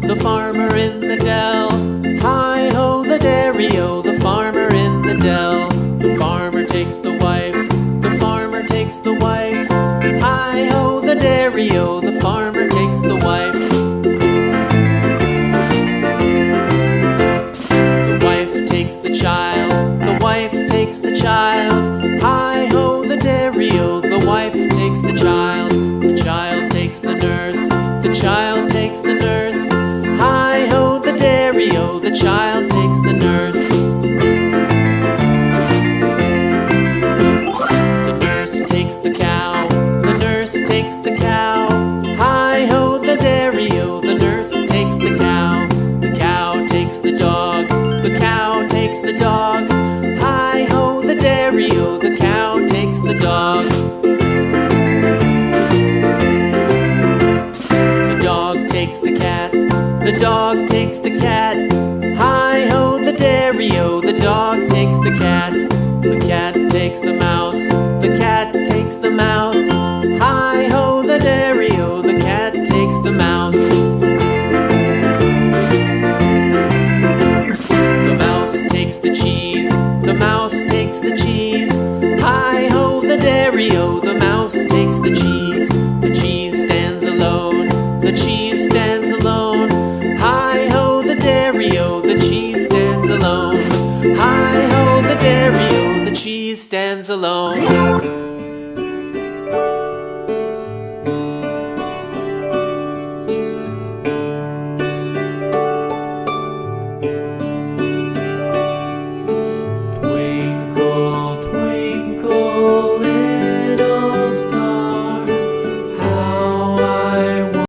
The farmer in the dell. Hi-ho, the dairy-o, the farmer in the dell. The farmer takes the wife, the farmer takes the wife. Hi-ho, the dairy-o, the farmer takes the wife. The wife takes the child, the wife takes the child. Hi-ho, the dairy-o, the wife takes the child. The child takes the nurse, the child takes the nurse. Hi-ho, the dairy-o, the child takes the nurse. The nurse takes the cow, the nurse takes the cow. Hi-ho, the dairy-o, the nurse takes the cow. The cow takes the dog, the cow takes the dog. Hi-ho, the dairy-o, the cow takes the dog. The dog takes the cat, the dog takes the cat. Hi-ho, the dairy-o, the dog takes the cat. The cat takes the mouse, the cat takes the mouse. Hi-ho, the dairy-o, the cat takes the mouse. The mouse takes the cheese, the mouse takes the cheese. Hi-ho, the dairy-o, the mouse takes the cheese. The cheese stands alone, the cheese stands alone. Hi-ho, the dairy-o, the cheese stands alone. Hi-ho, the dairy-o, the cheese stands alone.